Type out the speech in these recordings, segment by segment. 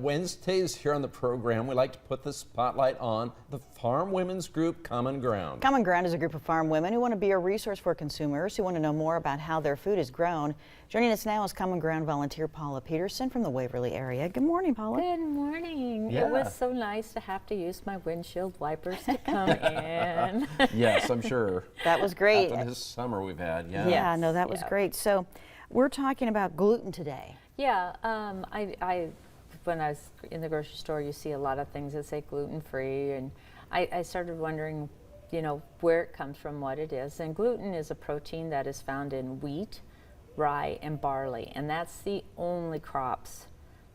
Wednesdays here on the program, we like to put the spotlight on the farm women's group Common Ground. Common Ground is a group of farm women who want to be a resource for consumers who want to know more about how their food is grown. Joining us now is Common Ground volunteer Paula Peterson from the Waverly area. Good morning, Paula. Good morning. Yeah. It was so nice to have to use my windshield wipers to come in. Yes, I'm sure. That was great. After this summer we've had, yeah. Yeah, no, that was great. So we're talking about gluten today. Yeah, when I was in the grocery store, you see a lot of things that say gluten-free, and I started wondering, you know, where it comes from, what it is. And gluten is a protein that is found in wheat, rye, and barley, and that's the only crops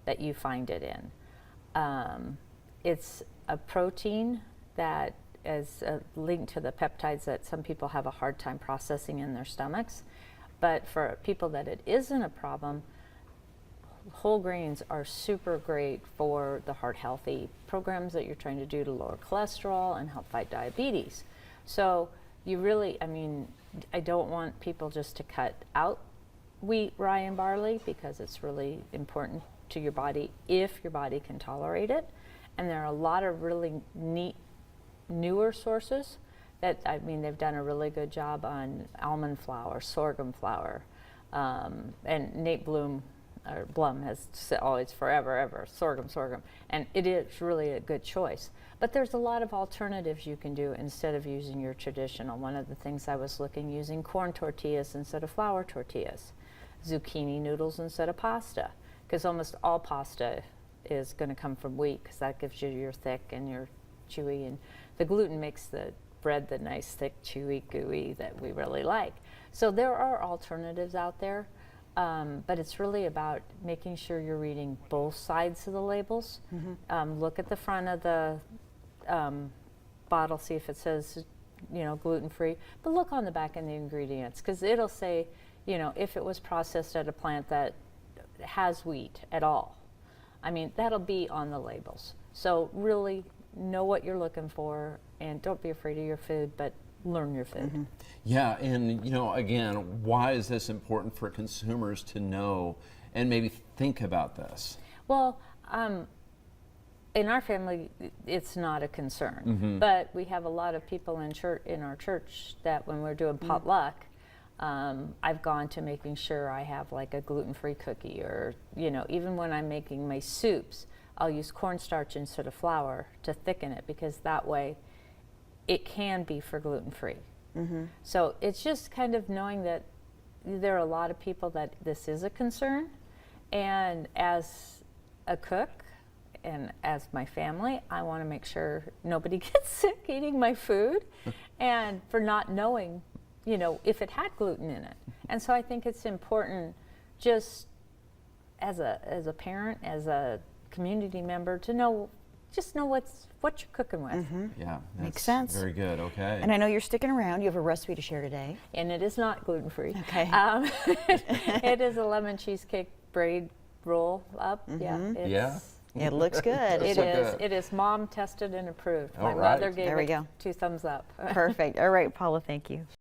that you find it in. It's a protein that is linked to the peptides that some people have a hard time processing in their stomachs, but for people that it isn't a problem, whole grains are super great for the heart healthy programs that you're trying to do to lower cholesterol and help fight diabetes. So you really, I mean, I don't want people just to cut out wheat, rye, and barley because it's really important to your body if your body can tolerate it. And there are a lot of really neat newer sources that, I mean, they've done a really good job on almond flour, sorghum flour, and Nate Blum has always forever, ever, sorghum, and it is really a good choice. But there's a lot of alternatives you can do instead of using your traditional. One of the things I was using corn tortillas instead of flour tortillas, zucchini noodles instead of pasta, because almost all pasta is going to come from wheat because that gives you your thick and your chewy, and the gluten makes the bread the nice, thick, chewy, gooey that we really like. So there are alternatives out there. But it's really about making sure you're reading both sides of the labels. Mm-hmm. Look at the front of the bottle, see if it says, you know, gluten-free, but look on the back in the ingredients, because it'll say, you know, if it was processed at a plant that has wheat at all. I mean, that'll be on the labels. So really know what you're looking for, and don't be afraid of your food, but learn your food. Mm-hmm. Yeah, and you know, again, why is this important for consumers to know and maybe think about this? Well, in our family, it's not a concern, but we have a lot of people in our church that when we're doing potluck, I've gone to making sure I have like a gluten-free cookie, or, you know, even when I'm making my soups, I'll use cornstarch instead of flour to thicken it, because that way it can be for gluten-free. So it's just kind of knowing that there are a lot of people that this is a concern, and as a cook and as my family, I want to make sure nobody gets sick eating my food and for not knowing, you know, if it had gluten in it. And so I think it's important, just as a parent, as a community member, to know, just know what you're cooking with. Yeah, makes sense. Very good. Okay. And I know you're sticking around. You have a recipe to share today. And it is not gluten-free. Okay. It is a lemon cheesecake braid roll up. Yeah. It looks good. It look is. good. It is mom tested and approved. All My right. mother gave There we it go. 2 thumbs up. Perfect. All right, Paula, thank you.